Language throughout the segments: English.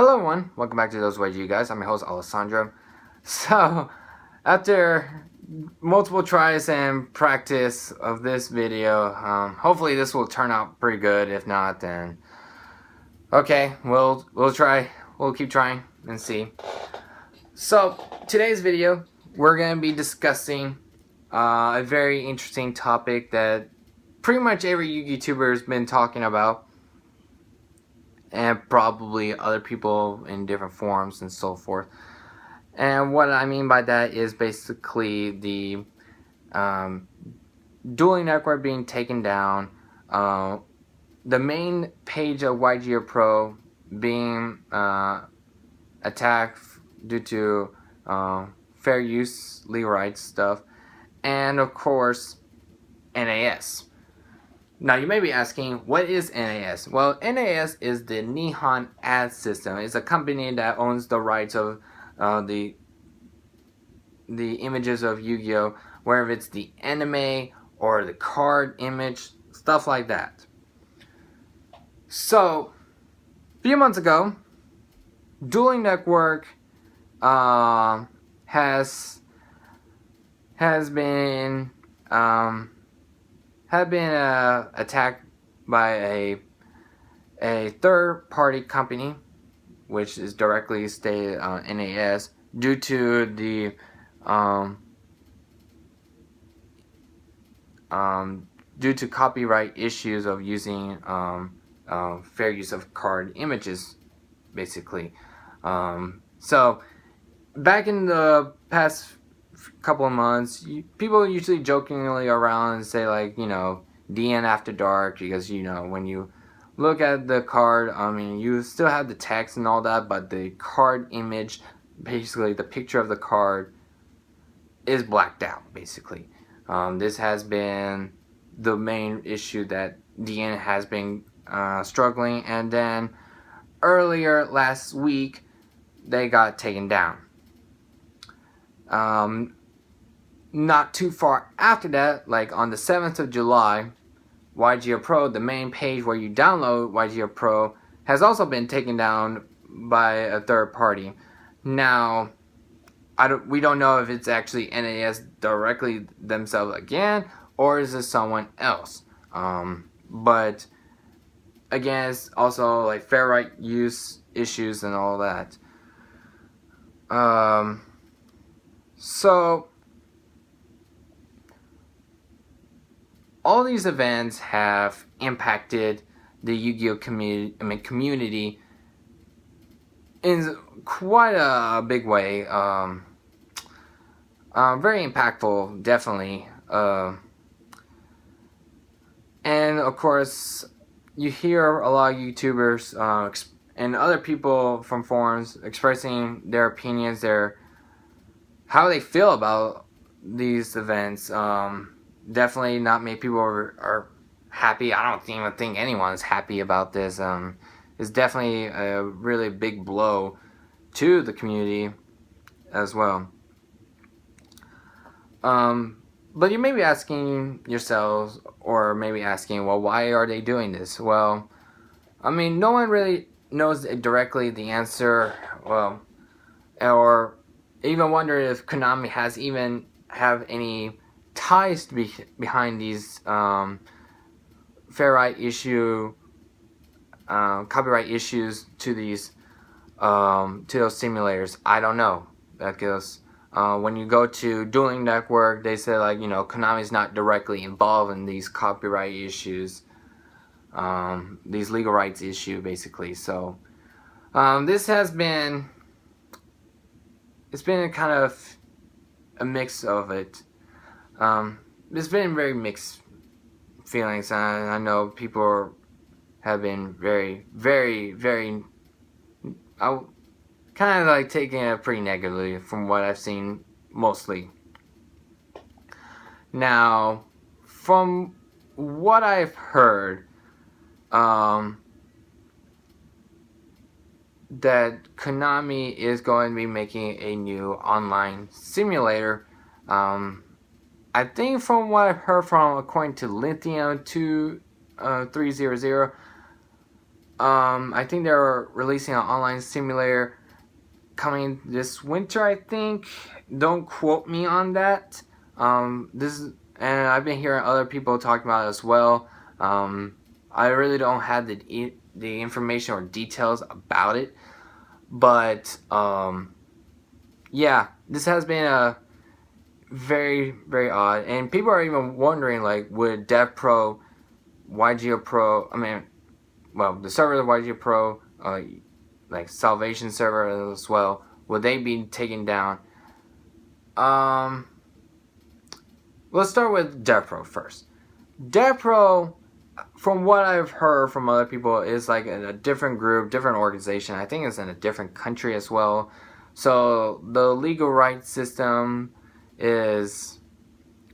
Hello everyone, welcome back to ThoseYGOguys. I'm your host Alessandro. So, after multiple tries and practice of this video, hopefully this will turn out pretty good. If not, then okay, we'll try. We'll keep trying and see. So, today's video, we're gonna be discussing a very interesting topic that pretty much every YouTuber has been talking about, and probably other people in different forums and so forth. And what I mean by that is basically the dueling network being taken down, the main page of YGOPRO being attacked due to fair use, legal rights stuff, and of course NAS. Now you may be asking, what is NAS? Well, NAS is the Nihon Ad System. It's a company that owns the rights of the images of Yu-Gi-Oh, whether it's the anime or the card image, stuff like that. So, a few months ago, Dueling Network has been attacked by a third-party company, which is directly stated on NAS, due to the due to copyright issues of using fair use of card images, basically. So back in the past couple of months, people usually jokingly around and say, like, you know, DN after dark, because, you know, when you look at the card, I mean, you still have the text and all that, but the card image, basically the picture of the card, is blacked out, basically. This has been the main issue that DN has been struggling, and then earlier last week they got taken down. Not too far after that, like on the 7th of July, YGOPRO, the main page where you download YGOPRO, has also been taken down by a third party. Now, we don't know if it's actually NAS directly themselves again, or is it someone else. But again, it's also like fair right use issues and all that. So all these events have impacted the Yu-Gi-Oh community in quite a big way. Very impactful, definitely. And of course, you hear a lot of YouTubers and other people from forums expressing their opinions, how they feel about these events. Definitely not many people are happy. I don't even think anyone's happy about this. It's definitely a really big blow to the community as well. But you may be asking yourselves, or maybe asking, well, why are they doing this? Well, I mean, no one really knows directly the answer, well, or even wonder if Konami has even have any ties behind these fair right issue, copyright issues to these to those simulators. I don't know, because when you go to Dueling Network, they say, like, you know, Konami's not directly involved in these copyright issues, these legal rights issue, basically. So this has been, it's been a kind of a mix of it. It's been very mixed feelings, and I know people have been very, kind of like taking it pretty negatively from what I've seen mostly. Now, from what I've heard, that Konami is going to be making a new online simulator. I think from what I've heard from, according to Lithium 2300, I think they're releasing an online simulator coming this winter, I think. Don't quote me on that. And I've been hearing other people talking about it as well. I really don't have the information or details about it, but yeah, this has been a very, very odd, and people are even wondering, like, would DevPro, YGOPRO, I mean, well, the server of YGOPRO, like Salvation server as well, would they be taken down? Let's start with DevPro first. DevPro, from what I've heard from other people, is like a different group, different organization. I think it's in a different country as well. So the legal rights system is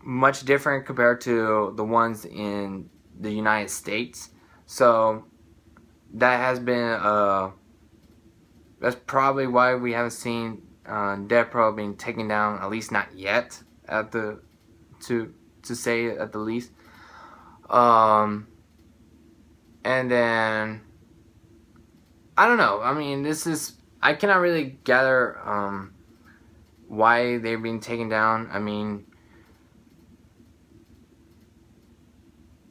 much different compared to the ones in the United States. So that has been that's probably why we haven't seen DevPro being taken down, at least not yet, at the to say at the least. And then I don't know. I mean, I cannot really gather why they're being taken down. I mean,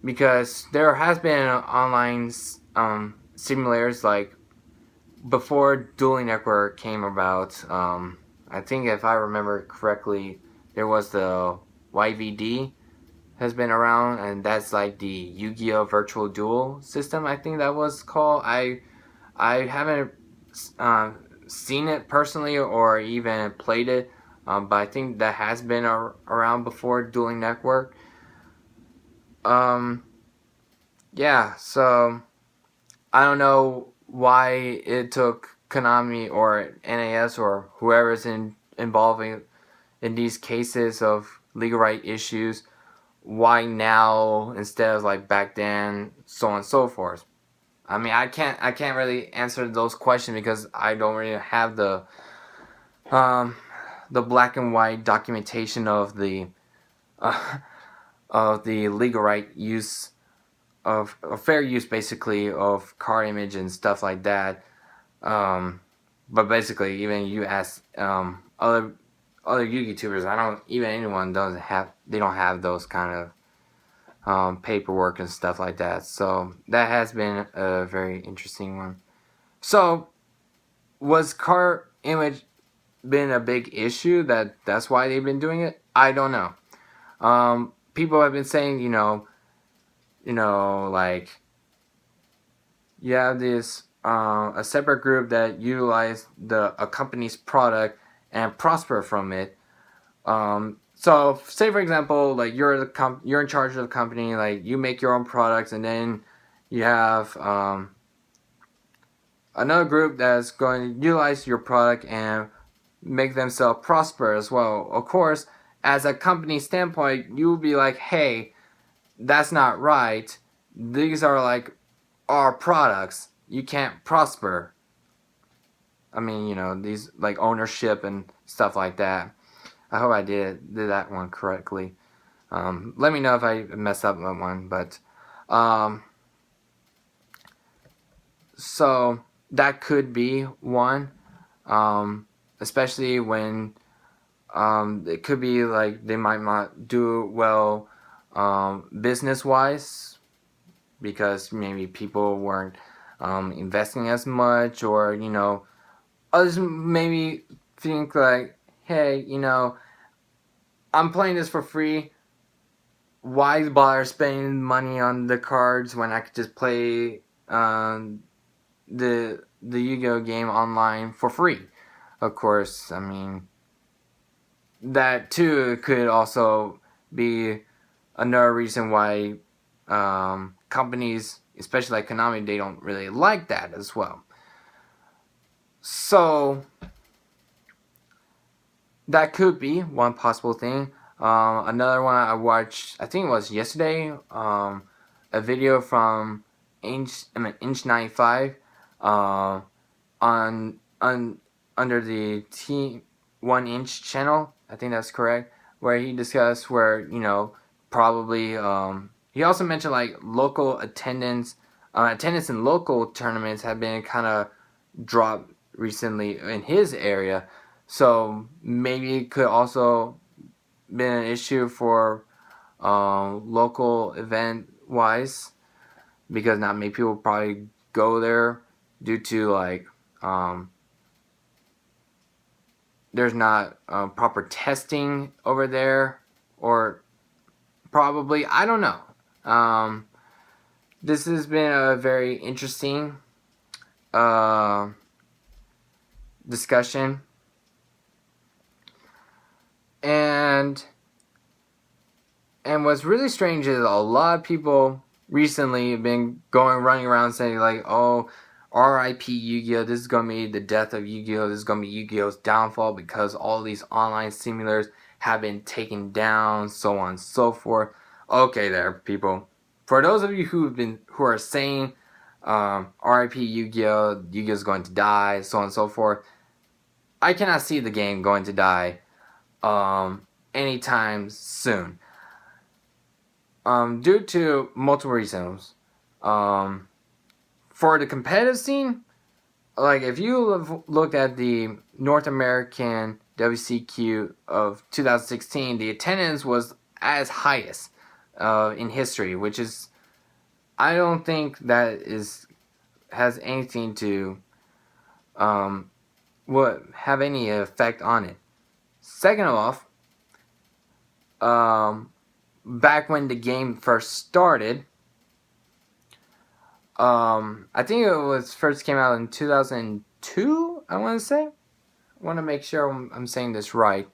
because there has been online simulators, like before Dueling Network came about. I think if I remember correctly, there was the YVD has been around, and that's like the Yu-Gi-Oh! Virtual Duel system, I think that was called. I haven't seen it personally or even played it, but I think that has been around before Dueling Network. Yeah, so I don't know why it took Konami or NAS or whoever's involving in these cases of legal right issues, why now instead of like back then, so on and so forth. I mean, I can't really answer those questions because I don't really have the black and white documentation of the legal right use of fair use, basically, of car image and stuff like that. But basically, even you ask other YouTubers, they don't have those kind of paperwork and stuff like that. So that has been a very interesting one. So was car image been a big issue that's why they've been doing it? I don't know. People have been saying, like you have this a separate group that utilize a company's product and prosper from it. So say for example, like you're in charge of the company, like you make your own products, and then you have another group that's going to utilize your product and make themselves prosper as well. Of course, as a company standpoint, you'll be like, hey, that's not right. These are like our products. You can't prosper. I mean, these like ownership and stuff like that. I hope I did that one correctly. Let me know if I messed up that one, but so that could be one, especially when it could be like they might not do well business wise because maybe people weren't investing as much, or others maybe think like, hey, I'm playing this for free. Why bother spending money on the cards when I could just play the Yu-Gi-Oh game online for free? Of course, I mean, that too could also be another reason why companies, especially like Konami, they don't really like that as well. So that could be one possible thing. Another one I watched, I think it was yesterday, a video from Inch95 on under the T1Inch channel. I think that's correct. Where he discussed where probably he also mentioned like local attendance attendance in local tournaments have been kind of dropped recently in his area, so maybe it could also been an issue for local event wise, because not many people probably go there due to like there's not proper testing over there, or probably, I don't know. This has been a very interesting discussion, and what's really strange is a lot of people recently have been running around saying like, oh, R.I.P. Yu-Gi-Oh! This is gonna be the death of Yu-Gi-Oh! This is gonna be Yu-Gi-Oh!'s downfall because all these online simulators have been taken down, so on and so forth. Okay, there, people. For those of you who are saying R.I.P. Yu-Gi-Oh! Yu-Gi-Oh! is going to die, so on and so forth, I cannot see the game going to die anytime soon. Due to multiple reasons. For the competitive scene, like if you have looked at the North American WCQ of 2016, the attendance was as highest in history, which is, I don't think that has anything to have any effect on it. Second off, back when the game first started, I think it was first came out in 2002, I want to say. I want to make sure I'm saying this right.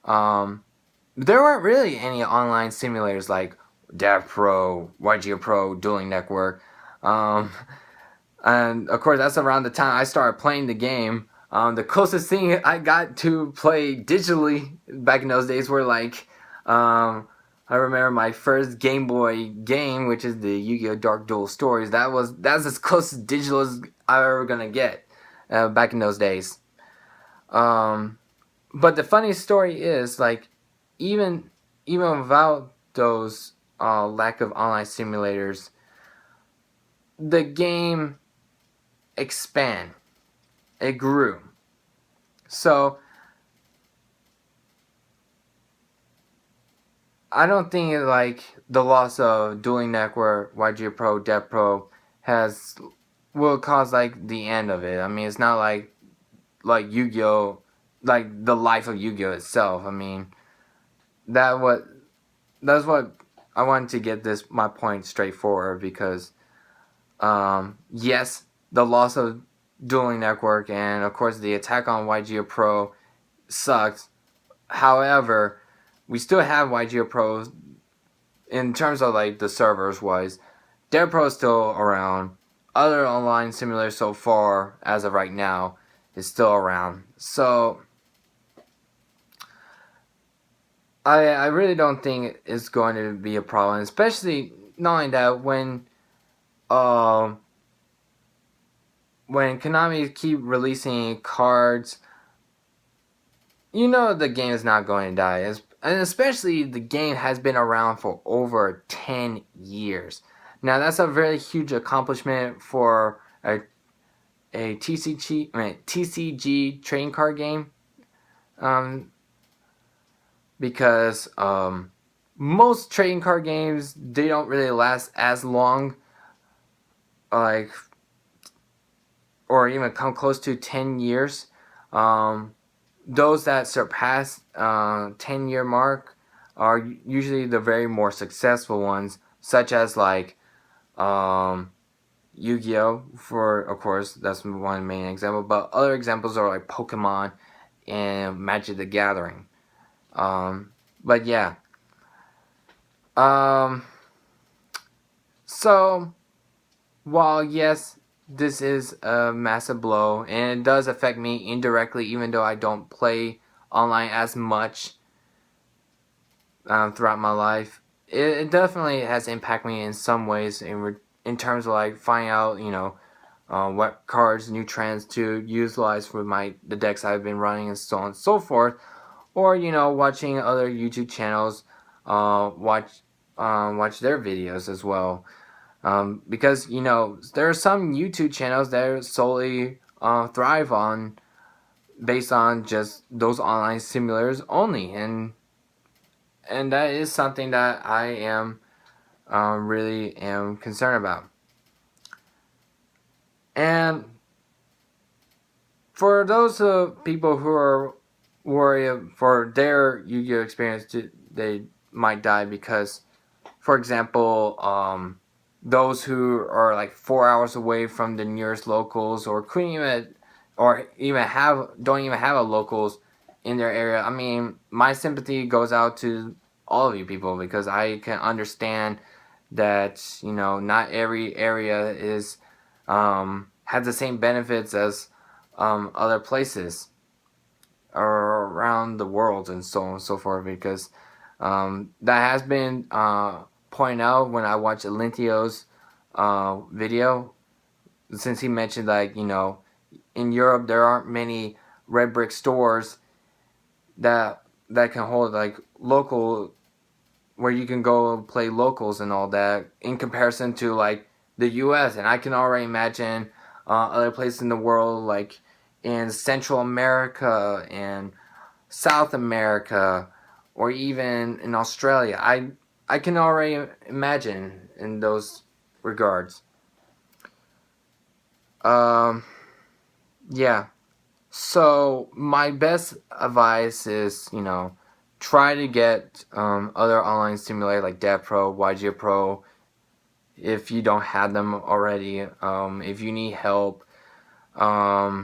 There weren't really any online simulators like YGOPRO, YGOPRO, Dueling Network. And of course, that's around the time I started playing the game. The closest thing I got to play digitally back in those days were like, I remember my first Game Boy game, which is the Yu-Gi-Oh! Dark Duel Stories. That's as close as digital as I was ever gonna get back in those days. But the funny story is, like, even without those lack of online simulators, the game expand. It grew. So I don't think like the loss of Dueling Network, YGOPRO, DevPro will cause like the end of it. I mean, it's not like Yu-Gi-Oh, like the life of Yu-Gi-Oh itself. I mean, that's what I wanted to get my point straightforward, because yes, the loss of Dueling Network and of course the attack on YGOPRO sucks. However, we still have YGOPRO in terms of like the servers wise. DevPro is still around. Other online simulators so far, as of right now, is still around. So I really don't think it's going to be a problem, especially knowing that when Konami keep releasing cards, you know the game is not going to die. And especially the game has been around for over 10 years. Now that's a very huge accomplishment for a TCG trading card game. Because most trading card games, they don't really last as long, like, or even come close to 10 years. Those that surpass 10-year mark are usually the very more successful ones, such as like Yu-Gi-Oh! For, of course, that's one main example, but other examples are like Pokemon and Magic the Gathering. But yeah. So, while yes, this is a massive blow, and it does affect me indirectly, even though I don't play online as much throughout my life, it definitely has impacted me in some ways in terms of like finding out, you know, what cards, new trends to utilize for the decks I've been running, and so on and so forth. Or, you know, watching other YouTube channels, watch their videos as well. Because there are some YouTube channels that solely thrive on based on just those online simulators only, and that is something that I am really am concerned about. And for those people who are worried for their Yu-Gi-Oh experience, they might die because, for example, those who are like 4 hours away from the nearest locals, or couldn't even, or even don't even have a locals in their area. I mean, my sympathy goes out to all of you people, because I can understand that not every area is has the same benefits as other places or around the world, and so on and so forth, because that has been pointed out when I watched Alintio's video, since he mentioned, like, in Europe there aren't many red brick stores that can hold like local, where you can go play locals and all that, in comparison to like the US. And I can already imagine other places in the world, like in Central America and South America, or even in Australia. I can already imagine in those regards. Yeah. So my best advice is, try to get other online simulators like DevPro, YGOPRO, if you don't have them already. If you need help, try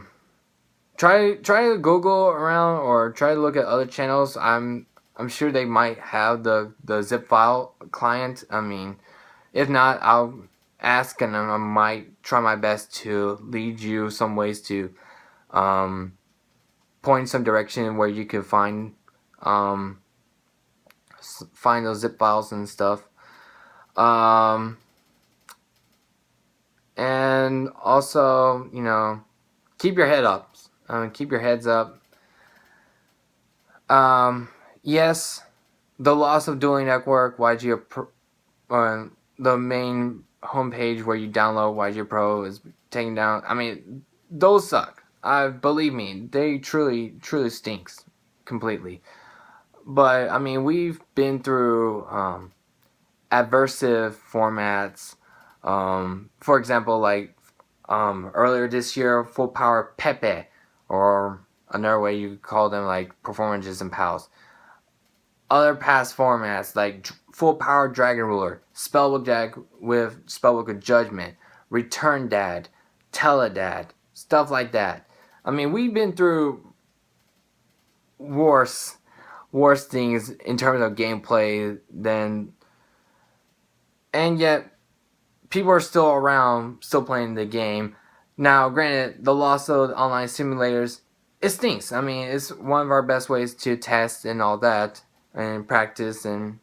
to Google around, or try to look at other channels. I'm sure they might have the zip file client. I mean, if not, I'll ask, and I might try my best to lead you some ways to point some direction where you can um, find those zip files and stuff. And also, keep your head up. Keep your heads up. Yes, the loss of Dueling Network, the main homepage where you download YG Pro is taken down. I mean, those suck. Believe me, they truly stinks completely. But I mean, we've been through adversive formats. For example, like earlier this year, Full Power Pepe, or another way you could call them, like Performances and Pals. Other past formats like Full Power Dragon Ruler, Spellbook Deck with Spellbook of Judgment, Return Dad, Teledad, stuff like that. I mean, we've been through worse things in terms of gameplay than, and yet people are still around, still playing the game. Now, granted, the loss of online simulators, it stinks. I mean, it's one of our best ways to test and all that, and practice, and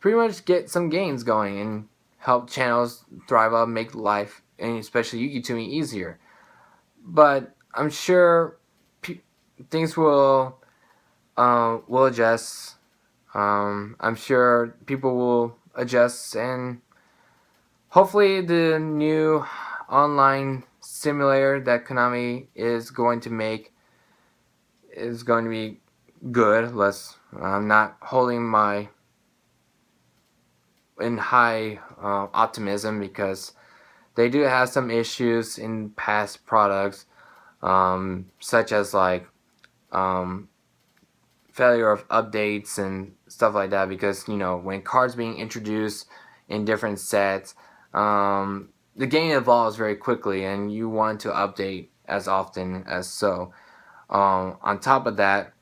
pretty much get some games going, and help channels thrive up, make life, and especially Yugi easier. But I'm sure things will adjust. I'm sure people will adjust, and hopefully the new online simulator that Konami is going to make is going to be good. I'm not holding my in high optimism, because they do have some issues in past products, such as like failure of updates and stuff like that, because when cards being introduced in different sets, the game evolves very quickly, and you want to update as often as so. On top of that,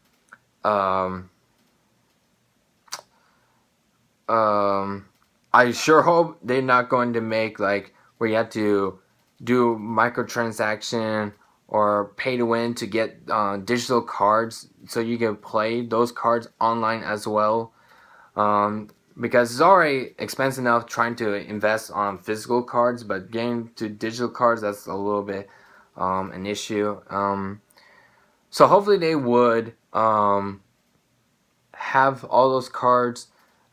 I sure hope they're not going to make like where you have to do microtransaction or pay to win to get digital cards, so you can play those cards online as well. Because it's already expensive enough trying to invest on physical cards, but getting to digital cards, that's a little bit an issue. So hopefully they would have all those cards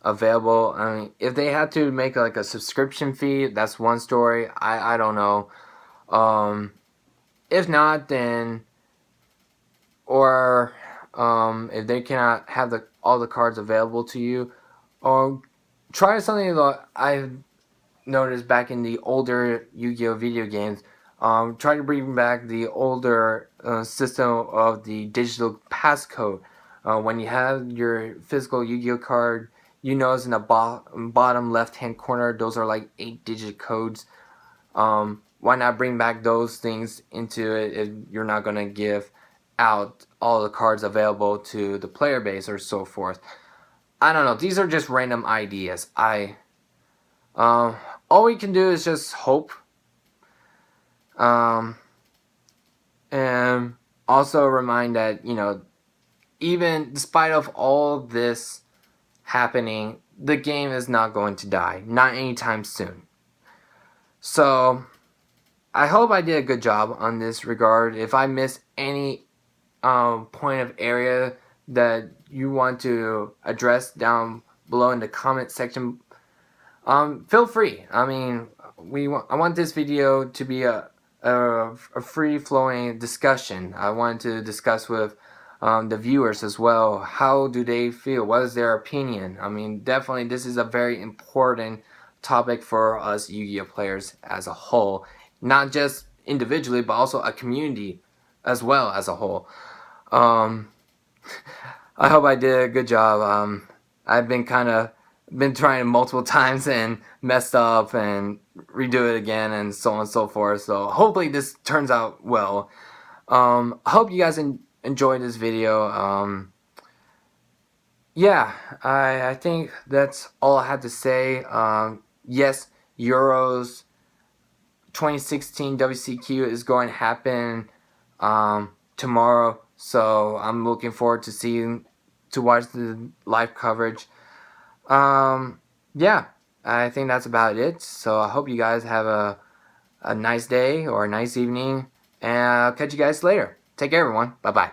available. I mean, if they had to make like a subscription fee, that's one story. I don't know. If not, then, or if they cannot have all the cards available to you, or try something that I've noticed back in the older Yu-Gi-Oh video games. Try to bring back the older system of the digital passcode. When you have your physical Yu-Gi-Oh card, you notice in the bottom left-hand corner, those are like 8-digit codes. Why not bring back those things into it if you're not going to give out all the cards available to the player base or so forth? I don't know. These are just random ideas. All we can do is just hope. And also remind that, even despite of all this happening, the game is not going to die. Not anytime soon. So, I hope I did a good job on this regard. If I missed any point of area that you want to address down below in the comment section, feel free. I mean, I want this video to be a free-flowing discussion. I want to discuss with the viewers as well. How do they feel? What is their opinion? I mean, definitely this is a very important topic for us Yu-Gi-Oh players as a whole. Not just individually, but also a community as well as a whole. I hope I did a good job. I've been trying multiple times and messed up and redo it again and so on and so forth. So hopefully this turns out well. I hope you guys enjoyed this video. Yeah, I think that's all I had to say. Yes, Euros 2016 WCQ is going to happen tomorrow. So I'm looking forward to watch the live coverage. Yeah, I think that's about it. So I hope you guys have a nice day or a nice evening, and I'll catch you guys later. Take care, everyone. Bye-bye.